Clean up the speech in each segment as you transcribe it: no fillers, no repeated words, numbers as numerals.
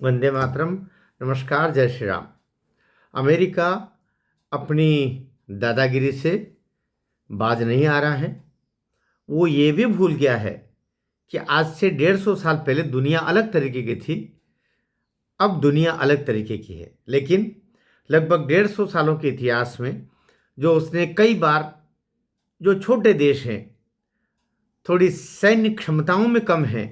वंदे मातरम। नमस्कार, जय श्री राम। अमेरिका अपनी दादागिरी से बाज नहीं आ रहा है। वो ये भी भूल गया है कि आज से 150 साल पहले दुनिया अलग तरीके की थी, अब दुनिया अलग तरीके की है। लेकिन लगभग 150 सालों के इतिहास में जो उसने कई बार, जो छोटे देश हैं, थोड़ी सैन्य क्षमताओं में कम हैं,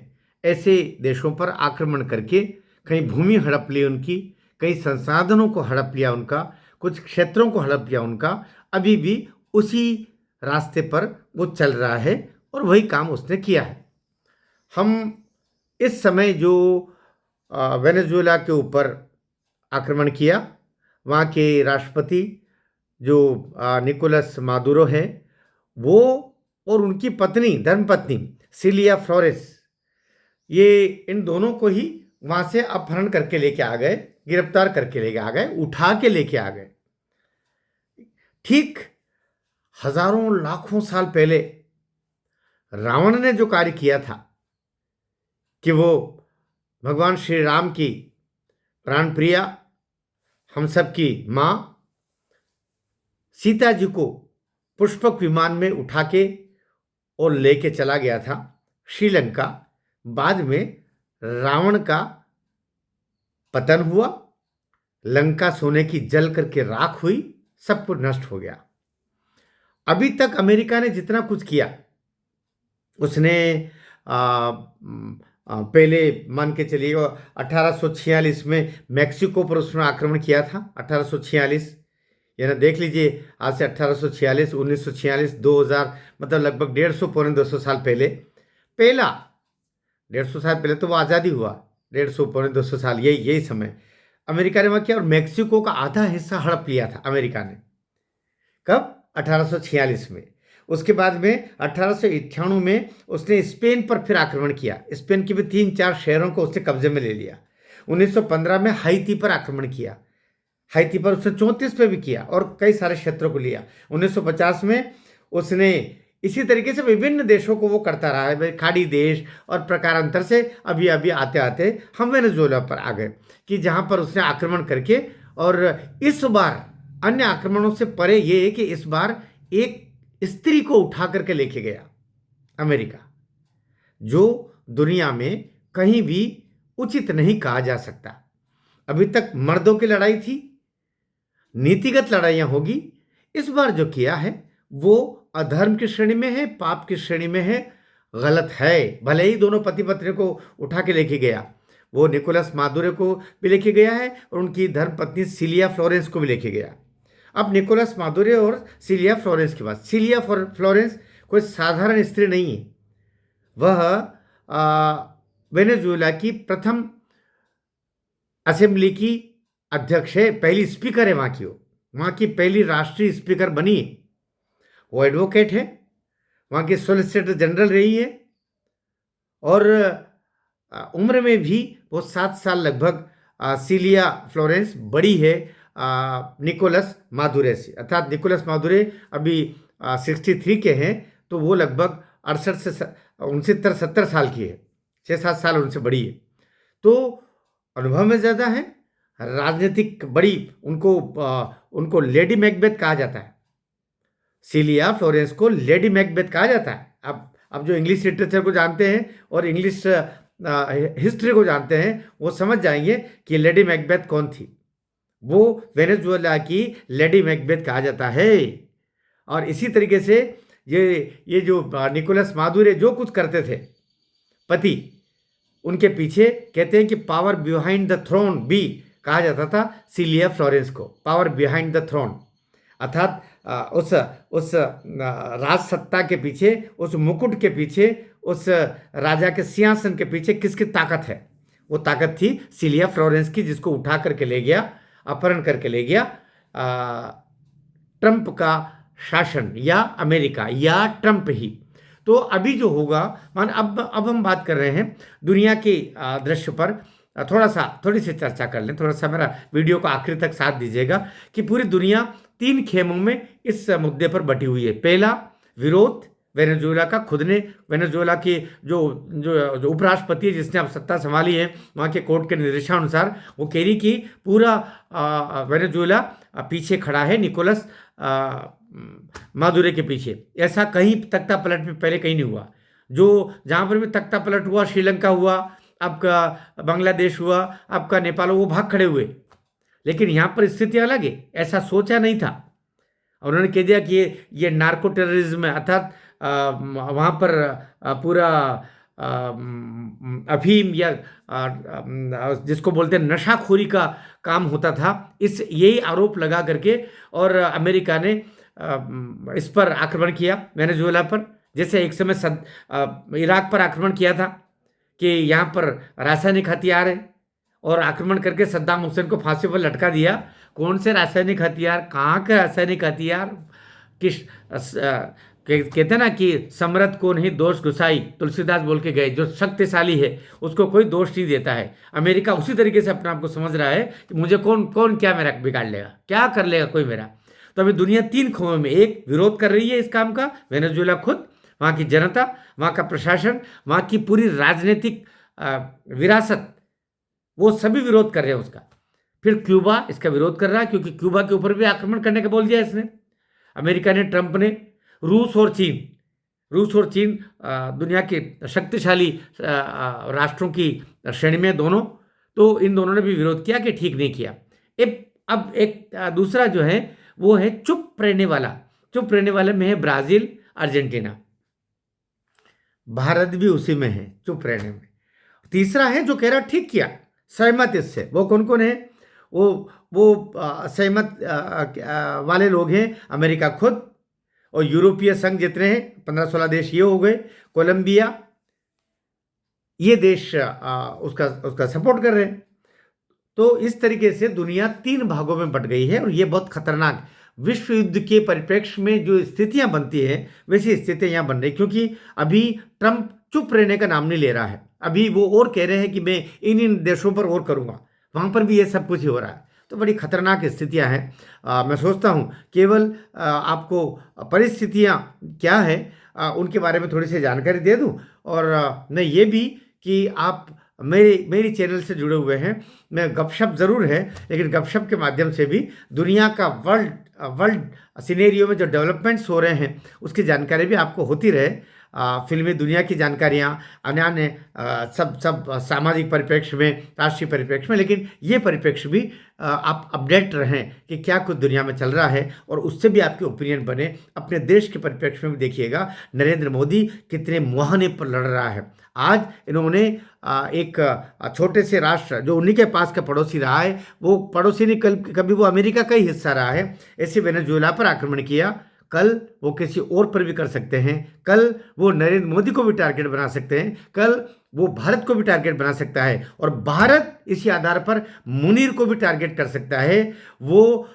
ऐसे देशों पर आक्रमण करके कहीं भूमि हड़प ली उनकी, कई संसाधनों को हड़प लिया उनका, कुछ क्षेत्रों को हड़प लिया उनका। अभी भी उसी रास्ते पर वो चल रहा है और वही काम उसने किया है। हम इस समय जो वेनेजुएला के ऊपर आक्रमण किया, वहाँ के राष्ट्रपति जो निकोलस मादुरो है, वो और उनकी पत्नी, धर्मपत्नी सिलिया फ्लोरेस, ये इन दोनों को ही वहां से अपहरण करके लेके आ गए, गिरफ्तार करके लेके आ गए, उठा के लेके आ गए। ठीक हजारों लाखों साल पहले रावण ने जो कार्य किया था कि वो भगवान श्री राम की प्राण प्रिया, हम सब की मां सीता जी को पुष्पक विमान में उठा के और लेके चला गया था श्रीलंका। बाद में रावण का पतन हुआ, लंका सोने की जल करके राख हुई, सब कुछ नष्ट हो गया। अभी तक अमेरिका ने जितना कुछ किया, उसने पहले मान के चलिए 1846 में मैक्सिको पर उसने आक्रमण किया था। 1846, यानी देख लीजिए, आज से 1846, 1946, 2000, मतलब लगभग 150 पौने 200 साल पहले पहला, 150 साल पहले तो वो आज़ादी हुआ, 150 पौने 200 साल, यही समय अमेरिका ने वहाँ किया। और मैक्सिको का आधा हिस्सा हड़प लिया था अमेरिका ने। कब? 1846 में। उसके बाद में 1898 में उसने स्पेन पर फिर आक्रमण किया। स्पेन के भी 3-4 शहरों को उसने कब्जे में ले लिया। 1915 में हाइती पर आक्रमण किया। हाइती पर उसने 34 पे भी किया और कई सारे क्षेत्रों को लिया। 1950 में उसने इसी तरीके से विभिन्न देशों को वो करता रहा है, खाड़ी देश और प्रकारांतर से अभी अभी आते आते हम वेनेजुएला पर आ गए कि जहाँ पर उसने आक्रमण करके, और इस बार अन्य आक्रमणों से परे ये है कि इस बार एक स्त्री को उठा करके लेके गया अमेरिका, जो दुनिया में कहीं भी उचित नहीं कहा जा सकता। अभी तक मर्दों की लड़ाई थी, नीतिगत लड़ाइयां होगी। इस बार जो किया है वो अधर्म की श्रेणी में है, पाप की श्रेणी में है, गलत है। भले ही दोनों पति पत्नी को उठा के लेके गया, वो निकोलस मादुरो को भी लेके गया है और उनकी धर्म पत्नी सिलिया फ्लोरेंस को भी लेके गया। अब निकोलस मादुरो और सिलिया फ्लोरेंस की बात। सिलिया फ्लोरेंस कोई साधारण स्त्री नहीं है। वह वेनेजुएला की प्रथम असेंबली की अध्यक्ष है, पहली स्पीकर है वहाँ की। वो वहाँ की पहली राष्ट्रीय स्पीकर बनी है। वो एडवोकेट है, वहाँ की सॉलिसिटर जनरल रही है, और उम्र में भी वो 7 साल लगभग सिलिया फ्लोरेंस बड़ी है निकोलस मादुरो से। अर्थात निकोलस मादुरो अभी 63 के हैं, तो वो लगभग 68 से 69 70 साल की है, 6-7 साल उनसे बड़ी है। तो अनुभव में ज़्यादा है, राजनीतिक बड़ी, उनको लेडी मैकबेथ कहा जाता है। सिलिया फ्लोरेंस को लेडी मैकबेथ कहा जाता है। अब जो इंग्लिश लिटरेचर को जानते हैं और इंग्लिश हिस्ट्री को जानते हैं, वो समझ जाएंगे कि लेडी मैकबेथ कौन थी। वो वेनेजुएला की लेडी मैकबेथ कहा जाता है। और इसी तरीके से ये जो निकोलस मादुरो जो कुछ करते थे पति, उनके पीछे कहते हैं कि पावर बिहाइंड द थ्रोन भी कहा जाता था सिलिया फ्लोरेंस को, पावर बिहाइंड द थ्रोन। अर्थात उस राज सत्ता के पीछे, उस मुकुट के पीछे, उस राजा के सिंहासन के पीछे किसकी ताकत है? वो ताकत थी सिलिया फ्लोरेंस की, जिसको उठा करके ले गया, अपहरण करके ले गया ट्रंप का शासन, या अमेरिका, या ट्रंप ही। तो अभी जो होगा, मान अब हम बात कर रहे हैं दुनिया के दृश्य पर, थोड़ी सी चर्चा कर लें। थोड़ा सा मेरा वीडियो को आखिर तक साथ दीजिएगा कि पूरी दुनिया 3 खेमों में इस मुद्दे पर बटी हुई है। पहला, विरोध वेनेजुएला का खुद ने, वेनेजुएला की जो जो जो उपराष्ट्रपति है जिसने अब सत्ता संभाली है, वहाँ के कोर्ट के निर्देशानुसार वो कह रही कि पूरा वेनेजुएला पीछे खड़ा है निकोलस मादुरो के पीछे। ऐसा कहीं तख्ता पलट में पहले कहीं नहीं हुआ। जो जहाँ पर भी तख्ता पलट हुआ, श्रीलंका हुआ, आपका बांग्लादेश हुआ, आपका नेपाल हुआ, वो भाग खड़े हुए। लेकिन यहाँ पर स्थिति अलग है, ऐसा सोचा नहीं था। उन्होंने कह दिया कि ये नार्को टेररिज्म है, अर्थात वहाँ पर पूरा अफीम या जिसको बोलते हैं नशाखोरी का काम होता था, इस यही आरोप लगा करके और अमेरिका ने इस पर आक्रमण किया वेनेजुएला पर। जैसे एक समय इराक पर आक्रमण किया था कि यहाँ पर रासायनिक हथियार है, और आक्रमण करके सद्दाम हुसैन को फांसी पर लटका दिया। कौन से रासायनिक हथियार, कहाँ के रासायनिक हथियार, किस कहते हैं ना कि समरथ को नहीं दोष गुसाई, तुलसीदास बोल के गए। जो शक्तिशाली है उसको कोई दोष नहीं देता है। अमेरिका उसी तरीके से अपने आप को समझ रहा है कि मुझे कौन कौन क्या मेरा बिगाड़ लेगा, क्या कर लेगा कोई मेरा। तो अभी दुनिया तीन खोए में, एक विरोध कर रही है इस काम का, वेनेजुएला खुद, वहाँ की जनता, वहाँ का प्रशासन, वहाँ की पूरी राजनीतिक विरासत, वो सभी विरोध कर रहे हैं उसका। फिर क्यूबा इसका विरोध कर रहा है, क्योंकि क्यूबा के ऊपर भी आक्रमण करने का बोल दिया इसने, अमेरिका ने, ट्रंप ने। रूस और चीन दुनिया के शक्तिशाली राष्ट्रों की श्रेणी में दोनों, तो इन दोनों ने भी विरोध किया कि ठीक नहीं किया। अब एक दूसरा जो है वो है चुप रहने वाले में है ब्राजील, अर्जेंटीना, भारत भी उसी में है, चुप रहने में। तीसरा है जो कह रहा ठीक किया, सहमत इससे। वो कौन कौन है? वो सहमत वाले लोग हैं अमेरिका खुद और यूरोपीय संघ जितने हैं 15-16 देश ये हो गए, कोलंबिया, ये देश उसका सपोर्ट कर रहे हैं। तो इस तरीके से दुनिया तीन भागों में बंट गई है, और ये बहुत खतरनाक, विश्व युद्ध के परिप्रेक्ष्य में जो स्थितियां बनती है वैसी स्थितियां यहाँ बन रही, क्योंकि अभी ट्रंप चुप रहने का नाम नहीं ले रहा है। अभी वो और कह रहे हैं कि मैं इन देशों पर और करूँगा, वहाँ पर भी ये सब कुछ ही हो रहा है। तो बड़ी खतरनाक स्थितियां हैं। मैं सोचता हूँ केवल आपको परिस्थितियां क्या है उनके बारे में थोड़ी सी जानकारी दे दूं, और मैं ये भी कि आप मेरी चैनल से जुड़े हुए हैं। मैं गपशप ज़रूर है, लेकिन गपशप के माध्यम से भी दुनिया का वर्ल्ड सिनेरियो में जो डेवलपमेंट्स हो रहे हैं उसकी जानकारी भी आपको होती रहे। फिल्मी दुनिया की जानकारियाँ, अन्य सब सामाजिक परिप्रेक्ष्य में, राष्ट्रीय परिप्रेक्ष्य में, लेकिन ये परिप्रेक्ष्य भी आप अपडेट रहें कि क्या कुछ दुनिया में चल रहा है, और उससे भी आपके ओपिनियन बने। अपने देश के परिप्रेक्ष्य में भी देखिएगा नरेंद्र मोदी कितने मुहाने पर लड़ रहा है। आज इन्होंने एक छोटे से राष्ट्र जो उन्हीं के पास का पड़ोसी रहा है, वो पड़ोसी ने कभी वो अमेरिका का ही हिस्सा रहा है, ऐसे वेनेजुएला पर आक्रमण किया। कल वो किसी और पर भी कर सकते हैं, कल वो नरेंद्र मोदी को भी टारगेट बना सकते हैं, कल वो भारत को भी टारगेट बना सकता है, और भारत इसी आधार पर मुनीर को भी टारगेट कर सकता है। वो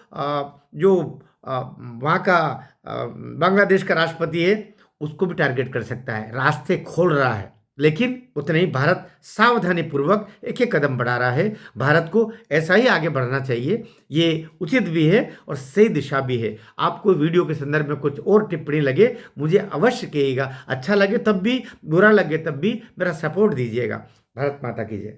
जो वहाँ का बांग्लादेश का राष्ट्रपति है उसको भी टारगेट कर सकता है, रास्ते खोल रहा है। लेकिन उतने ही भारत सावधानी पूर्वक एक एक कदम बढ़ा रहा है। भारत को ऐसा ही आगे बढ़ना चाहिए, ये उचित भी है और सही दिशा भी है। आपको वीडियो के संदर्भ में कुछ और टिप्पणी लगे मुझे अवश्य कहिएगा, अच्छा लगे तब भी, बुरा लगे तब भी मेरा सपोर्ट दीजिएगा। भारत माता की जय।